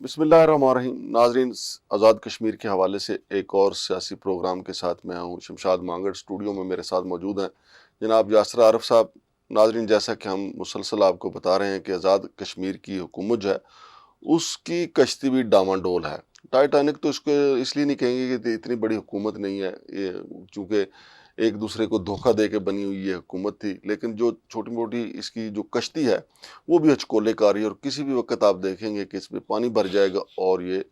بسم اللہ الرحمن الرحیم. ناظرین، آزاد کشمیر کے حوالے سے ایک اور سیاسی پروگرام کے ساتھ میں ہوں. شمشاد مانگڑ اسٹوڈیو میں میرے ساتھ موجود ہیں جناب یاسر عارف صاحب. ناظرین، جیسا کہ ہم مسلسل آپ کو بتا رہے ہیں کہ آزاد کشمیر کی حکومت جو ہے اس کی کشتی بھی ڈاواں ہے. ٹائٹینک تو اس کو اس لیے نہیں کہیں گے کہ اتنی بڑی حکومت نہیں ہے یہ، چونکہ ایک دوسرے کو دھوکہ دے کے بنی ہوئی یہ حکومت تھی، لیکن جو چھوٹی موٹی اس کی جو کشتی ہے وہ بھی ہچکولے کا رہی ہے، اور کسی بھی وقت آپ دیکھیں گے کہ اس میں پانی بھر جائے گا اور یہ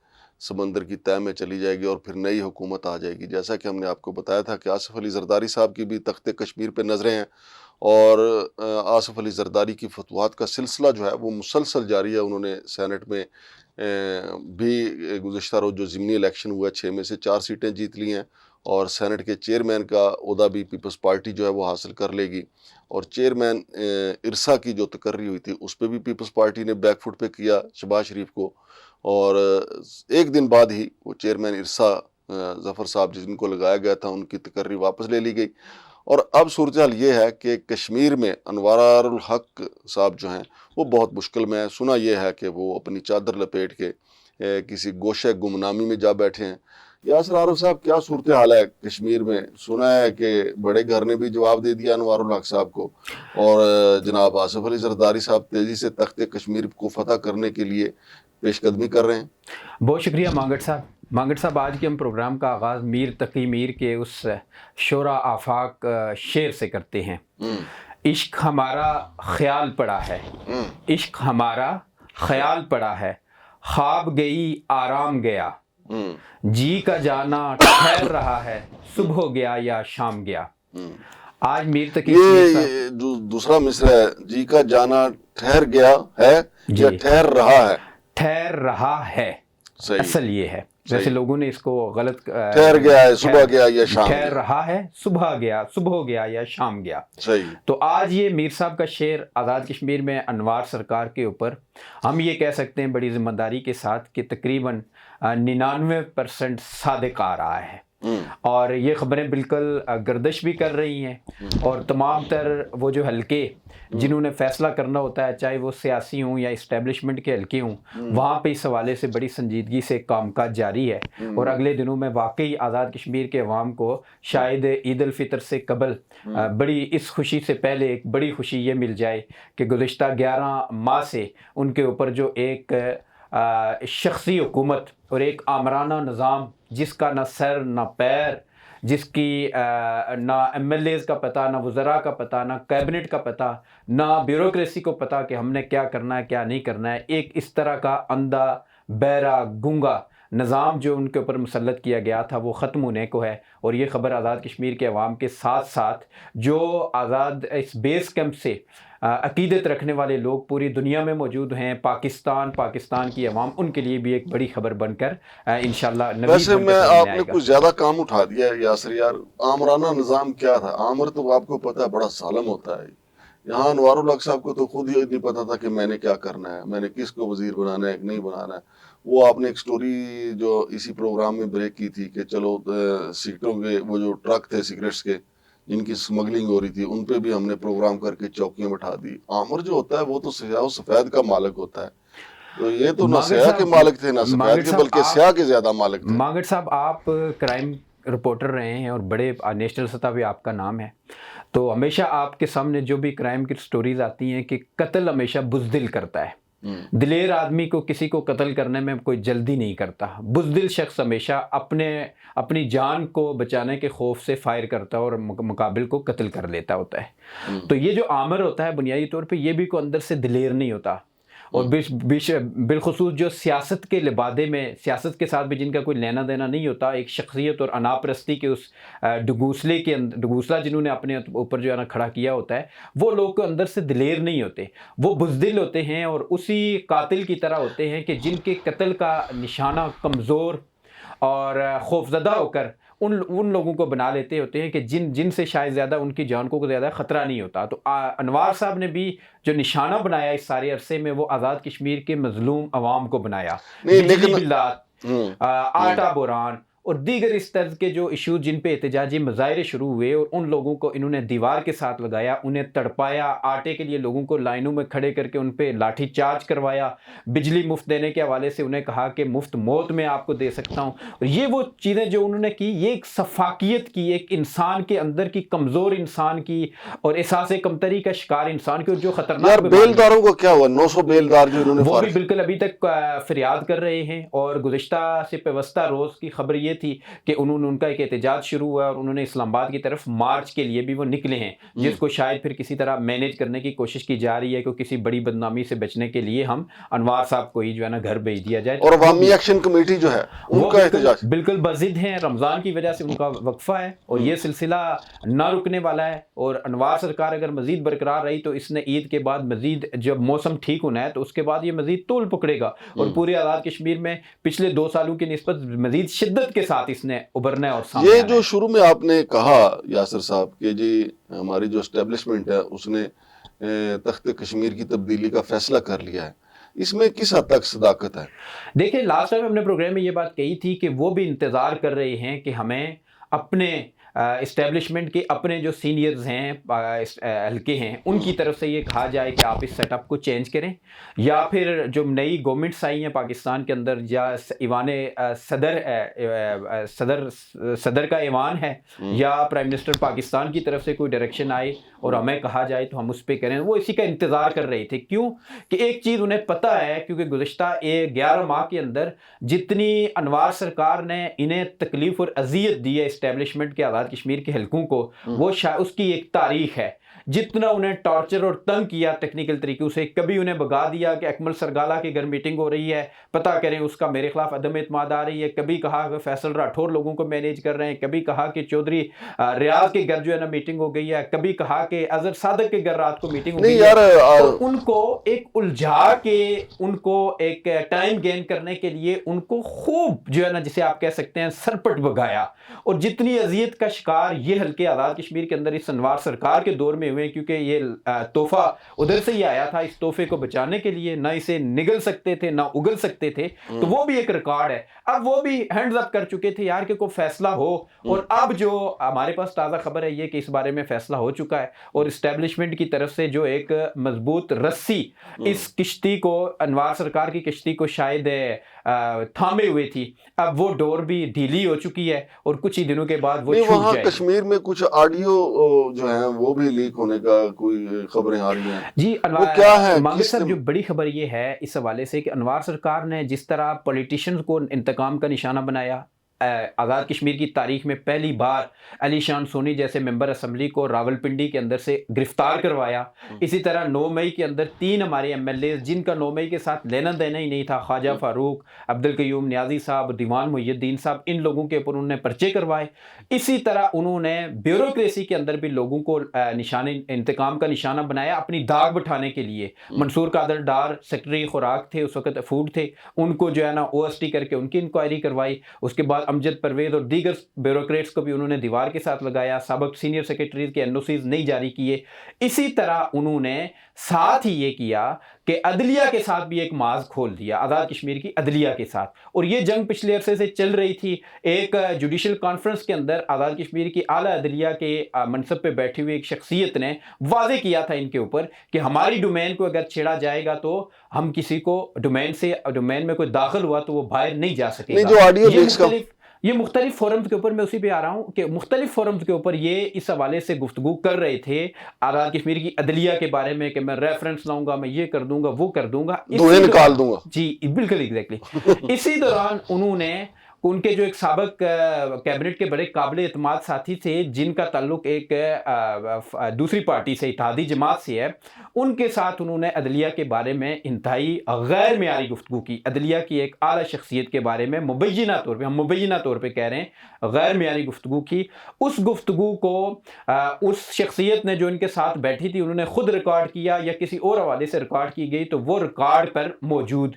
سمندر کی تہہ میں چلی جائے گی اور پھر نئی حکومت آ جائے گی. جیسا کہ ہم نے آپ کو بتایا تھا کہ آصف علی زرداری صاحب کی بھی تخت کشمیر پہ نظریں ہیں، اور آصف علی زرداری کی فتوحات کا سلسلہ جو ہے وہ مسلسل جاری ہے. انہوں نے سینٹ میں بھی گزشتہ روز جو ضمنی الیکشن ہوا ہے 6 میں سے 4 سیٹیں جیت لی ہیں، اور سینٹ کے چیئرمین کا عہدہ بھی پیپلز پارٹی جو ہے وہ حاصل کر لے گی. اور چیئرمین ارسا کی جو تقرری ہوئی تھی اس پہ بھی پیپلز پارٹی نے بیک فٹ پہ کیا شہباز شریف کو، اور ایک دن بعد ہی وہ چیئرمین ارسا ظفر صاحب جن کو لگایا گیا تھا ان کی تقرری واپس لے لی گئی. اور اب صورتحال یہ ہے کہ کشمیر میں انوار الحق صاحب جو ہیں وہ بہت مشکل میں ہے. سنا یہ ہے کہ وہ اپنی چادر لپیٹ کے کسی گوشہ گمنامی میں جا بیٹھے ہیں. یاسر عارف صاحب، کیا صورتحال ہے کشمیر میں؟ سنا ہے کہ بڑے گھر نے بھی جواب دے دیا انوار الحق صاحب کو، اور جناب آصف علی زرداری صاحب تیزی سے تخت کشمیر کو فتح کرنے کے لیے پیش قدمی کر رہے ہیں. بہت شکریہ مانگڑ صاحب. آج کے ہم پروگرام کا آغاز میر تقی میر کے اس شعرا آفاق شعر سے کرتے ہیں. عشق ہمارا خیال پڑا ہے، عشق ہمارا خیال پڑا ہے، خواب گئی آرام گیا، جی کا جانا ٹھہر رہا ہے، صبح ہو گیا یا شام گیا. آج میر تقی یہ دوسرا مصرع ہے، جی کا جانا ٹھہر گیا ہے یا ٹھہر رہا ہے؟ ٹھہر رہا ہے. اصل یہ ہے، ویسے لوگوں نے اس کو غلط ٹھہر گیا ہے صبح گیا یا شام گیا. ٹھہر رہا ہے صبح ہو گیا یا شام گیا. صحیح. تو آج یہ میر صاحب کا شعر آزاد کشمیر میں انوار سرکار کے اوپر ہم یہ کہہ سکتے ہیں بڑی ذمہ داری کے ساتھ کہ تقریباً 99% صادق آ رہا ہے، اور یہ خبریں بالکل گردش بھی کر رہی ہیں، اور تمام تر وہ جو حلقے جنہوں نے فیصلہ کرنا ہوتا ہے، چاہے وہ سیاسی ہوں یا اسٹیبلشمنٹ کے حلقے ہوں، وہاں پہ اس حوالے سے بڑی سنجیدگی سے کام کاج جاری ہے. اور اگلے دنوں میں واقعی آزاد کشمیر کے عوام کو شاید عید الفطر سے قبل بڑی اس خوشی سے پہلے ایک بڑی خوشی یہ مل جائے کہ گزشتہ 11 ماہ سے ان کے اوپر جو ایک شخصی حکومت اور ایک آمرانہ نظام جس کا نہ سر نہ پیر، جس کی نہ ایم ایل ایز کا پتہ، نہ وزراء کا پتہ، نہ کیبنٹ کا پتہ، نہ بیوروکریسی کو پتہ کہ ہم نے کیا کرنا ہے کیا نہیں کرنا ہے، ایک اس طرح کا اندھا بہرا گونگا نظام جو ان کے اوپر مسلط کیا گیا تھا وہ ختم ہونے کو ہے. اور یہ خبر آزاد کشمیر کے عوام کے ساتھ ساتھ جو آزاد اس بیس کیمپ سے عقیدت رکھنے والے لوگ پوری دنیا میں موجود ہیں، پاکستان کی عوام، ان کے لیے بھی ایک بڑی خبر بن کر انشاءاللہ نوید ویسے بن میں کر آپ سامنے نے آئے گا. کچھ زیادہ کام اٹھا دیا ہے یاسر یار. آمرانہ نظام کیا تھا؟ آمر تو آپ کو پتہ ہے بڑا ظالم ہوتا ہے. یہاں انوار الحق صاحب کو تو خود ہی نہیں پتا تھا کہ میں نے کیا کرنا ہے، میں نے کس کو وزیر بنانا ہے نہیں بنانا ہے. وہ آپ نے ایک سٹوری جو اسی پروگرام میں بریک کی تھی کہ چلو سگریٹوں کے وہ جو ٹرک تھے سگریٹس کے جن کی سمگلنگ ہو رہی تھی ان پہ بھی ہم نے پروگرام کر کے چوکیاں بٹھا دی. آمر جو ہوتا ہے وہ تو سیاہ و سفید کا مالک ہوتا ہے، تو یہ تو نہ سیاہ کے مالک تھے نہ سفید کے بلکہ سیاہ کے زیادہ مالک تھے. مانگڑ صاحب، آپ کرائم رپورٹر رہے ہیں اور بڑے نیشنل سطح پہ آپ کا نام ہے، تو ہمیشہ آپ کے سامنے جو بھی کرائم کی سٹوریز آتی ہیں کہ قتل ہمیشہ بزدل کرتا ہے. دلیر آدمی کو کسی کو قتل کرنے میں کوئی جلدی نہیں کرتا. بزدل شخص ہمیشہ اپنی جان کو بچانے کے خوف سے فائر کرتا ہے اور مقابل کو قتل کر لیتا ہوتا ہے. تو یہ جو آمر ہوتا ہے بنیادی طور پہ یہ بھی کوئی اندر سے دلیر نہیں ہوتا، اور بالخصوص جو سیاست کے لبادے میں سیاست کے ساتھ بھی جن کا کوئی لینا دینا نہیں ہوتا، ایک شخصیت اور انا پرستی کے اس ڈگوسلا جنہوں نے اپنے اوپر جو ہے نا کھڑا کیا ہوتا ہے، وہ لوگ اندر سے دلیر نہیں ہوتے، وہ بزدل ہوتے ہیں اور اسی قاتل کی طرح ہوتے ہیں کہ جن کے قتل کا نشانہ کمزور اور خوفزدہ ہو کر ان لوگوں کو بنا لیتے ہوتے ہیں کہ جن سے شاید زیادہ ان کی جان کو زیادہ خطرہ نہیں ہوتا. تو انوار صاحب نے بھی جو نشانہ بنایا اس سارے عرصے میں وہ آزاد کشمیر کے مظلوم عوام کو بنایا. بجلی بلات، آٹا بوران اور دیگر اس طرز کے جو ایشوز جن پہ احتجاجی مظاہرے شروع ہوئے اور ان لوگوں کو انہوں نے دیوار کے ساتھ لگایا، انہیں تڑپایا، آٹے کے لیے لوگوں کو لائنوں میں کھڑے کر کے ان پہ لاٹھی چارج کروایا، بجلی مفت دینے کے حوالے سے انہیں کہا کہ مفت موت میں آپ کو دے سکتا ہوں، اور یہ وہ چیزیں جو انہوں نے کی، یہ ایک سفاکیت کی، ایک انسان کے اندر کی، کمزور انسان کی اور احساس کمتری کا شکار انسان کی، اور جو خطرناک یار بیلداروں کو کیا ہوا؟ 900 بیلدار جو انہوں نے وہ بھی فارغ، بالکل ابھی تک فریاد کر رہے ہیں، اور گزشتہ سے پیوستہ روز کی خبر یہ تھی کہ ان کا ایک احتجاج شروع ہوا اور انہوں نے اسلام آباد کی طرف مارچ کے لیے بھی وہ نکلے ہیں، جس کو شاید پھر کسی طرح مینیج کرنے کی کوشش کی جا رہی ہے کہ کسی بڑی بدنامی سے بچنے کے لیے ہم انوار صاحب کو ہی جو ہے نا گھر بھیج دیا جائے. اور عوامی ایکشن کمیٹی جو ہے ان کا احتجاج بالکل بضد ہیں، رمضان کی وجہ سے ان کا وقفہ ہے اور یہ سلسلہ نہ رکنے والا ہے، اور انوار سرکار اگر مزید برقرار رہی تو اس نے عید کے بعد مزید جب موسم ٹھیک ہونا ہے تو اس کے بعد یہ مزید طول پکڑے گا، اور پورے آزاد کشمیر میں پچھلے 2 سالوں کی نسبت مزید شدت کے ساتھ اس نے ابھرنا ہے. اور سامنے یہ جو شروع میں آپ نے کہا یاسر صاحب کہ جی ہماری جو اسٹیبلشمنٹ ہے اس نے تخت کشمیر کی تبدیلی کا فیصلہ کر لیا ہے، اس میں کس حد تک صداقت ہے؟ دیکھیں لاسٹ ٹائم ہم نے پروگرام میں یہ بات کہی تھی کہ وہ بھی انتظار کر رہے ہیں کہ ہمیں اپنے اسٹیبلشمنٹ کے اپنے جو سینئرز ہیں حلقے ہیں ان کی طرف سے یہ کہا جائے کہ آپ اس سیٹ اپ کو چینج کریں، یا پھر جو نئی گورنمنٹس آئی ہیں پاکستان کے اندر، یا ایوان صدر کا ایوان ہے یا پرائم منسٹر پاکستان کی طرف سے کوئی ڈائریکشن آئے اور ہمیں کہا جائے تو ہم اس پہ کریں، وہ اسی کا انتظار کر رہے تھے. کیوں کہ ایک چیز انہیں پتہ ہے، کیونکہ گزشتہ 11 ماہ کے اندر جتنی انوار سرکار نے انہیں تکلیف اور اذیت دی ہے اسٹیبلشمنٹ کے آزاد کشمیر کے حلقوں کو، وہ اس کی ایک تاریخ ہے. جتنا انہیں ٹارچر اور تنگ کیا ٹیکنیکل طریقوں سے، کبھی انہیں بگا دیا کہ اکمل سرگالہ کے گھر میٹنگ ہو رہی ہے، پتہ کریں اس کا میرے خلاف عدم اعتماد آ رہی ہے، کبھی کہا کہ فیصل راٹھور لوگوں کو مینیج کر رہے ہیں، کبھی کہا کہ چودھری ریاض کے گھر جو ہے نا میٹنگ ہو گئی ہے، کبھی کہا کہ اظہر صادق کے گھر رات کو میٹنگ ہو گئی ہے. اور ان کو ایک الجھا کے، ان کو ایک ٹائم گین کرنے کے لیے ان کو خوب جو ہے نا جسے آپ کہہ سکتے ہیں سرپٹ بگایا، اور جتنی اذیت کا شکار یہ حلقے آزاد کشمیر کے اندر اس انوار سرکار کے دور میں ہوئے، کیونکہ یہ تحفہ ادھر سے ہی آیا تھا، اس تحفے کو بچانے کے لیے نہ اسے نگل سکتے تھے نہ اگل سکتے تھے، تو وہ بھی ایک ریکارڈ ہے. اب وہ بھی ہینڈز اپ کر چکے تھے یار کہ کوئی فیصلہ ہو، اور اب جو ہمارے پاس تازہ خبر ہے یہ کہ اس بارے میں فیصلہ ہو چکا ہے، اور اسٹیبلشمنٹ کی طرف سے جو ایک مضبوط رسی اس کشتی کو، انوار سرکار کی کشتی کو شاید تھامے ہوئے تھی، اب وہ ڈور بھی ڈھیلی ہو چکی ہے اور کچھ ہی دنوں کے بعد وہ چھوٹ وہاں جائے گی. کشمیر میں کچھ آڈیو جو ہیں وہ بھی لیک ہونے کا کوئی خبریں آ رہی ہیں، جی وہ کیا ہے؟ مانگر صاحب جو بڑی خبر یہ ہے اس حوالے سے کہ انوار سرکار نے جس طرح پولیٹیشنز کو انتقام کا نشانہ بنایا، آزاد کشمیر کی تاریخ میں پہلی بار علی شان سونی جیسے ممبر اسمبلی کو راولپنڈی کے اندر سے گرفتار کروایا، اسی طرح 9 مئی کے اندر 3 ہمارے ایم ایل اے جن کا 9 مئی کے ساتھ لینا دینا ہی نہیں تھا، خواجہ فاروق، عبدالقیوم نیازی صاحب، دیوان محی الدین صاحب، ان لوگوں کے اوپر انہوں نے پرچے کروائے. اسی طرح انہوں نے بیوروکریسی کے اندر بھی لوگوں کو انتقام کا نشانہ بنایا اپنی داغ بٹھانے کے لیے. منصور قادر ڈار سیکرٹری خوراک تھے اس وقت، فوڈ تھے، ان کو جو ہے نا او ایس ٹی کر کے ان کی انکوائری کروائی. اس کے بعد امجد پرویز اور دیگر بیوروکریٹس کو بھی انہوں نے دیوار کے ساتھ لگایا، سابق سینئر سیکرٹریز کے این او سیز نہیں جاری کیے. اسی طرح انہوں نے ساتھ ہی یہ کیا کہ عدلیہ کے ساتھ بھی ایک ماز کھول دیا، آزاد کشمیر کی عدلیہ کے ساتھ، اور یہ جنگ پچھلے عرصے سے چل رہی تھی. ایک جوڈیشل کانفرنس کے اندر آزاد کشمیر کی اعلیٰ عدلیہ کے منصب پہ بیٹھی ہوئی ایک شخصیت نے واضح کیا تھا ان کے اوپر کہ ہماری ڈومین کو اگر چھیڑا جائے گا تو ہم کسی کو ڈومین میں کوئی داخل ہوا تو وہ باہر نہیں جا سکے گا. یہ مختلف فورمز کے اوپر میں اسی پہ آ رہا ہوں کہ مختلف فورمز کے اوپر یہ اس حوالے سے گفتگو کر رہے تھے آزاد کشمیر کی عدلیہ کے بارے میں کہ میں ریفرنس لاؤں گا، میں یہ کر دوں گا، وہ کر دوں گا، دوہے نکال دوں گا. جی بالکل ایگزیکٹلی. اسی دوران انہوں نے ان کے جو ایک سابق کیبنٹ کے بڑے قابل اعتماد ساتھی تھے جن کا تعلق ایک دوسری پارٹی سے، اتحادی جماعت سے ہے، ان کے ساتھ انہوں نے عدلیہ کے بارے میں انتہائی غیر معیاری گفتگو کی. عدلیہ کی ایک اعلیٰ شخصیت کے بارے میں مبینہ طور پہ، ہم مبینہ طور پہ کہہ رہے ہیں، غیر معیاری گفتگو کی. اس گفتگو کو اس شخصیت نے جو ان کے ساتھ بیٹھی تھی انہوں نے خود ریکارڈ کیا یا کسی اور حوالے سے ریکارڈ کی گئی، تو وہ ریکارڈ پر موجود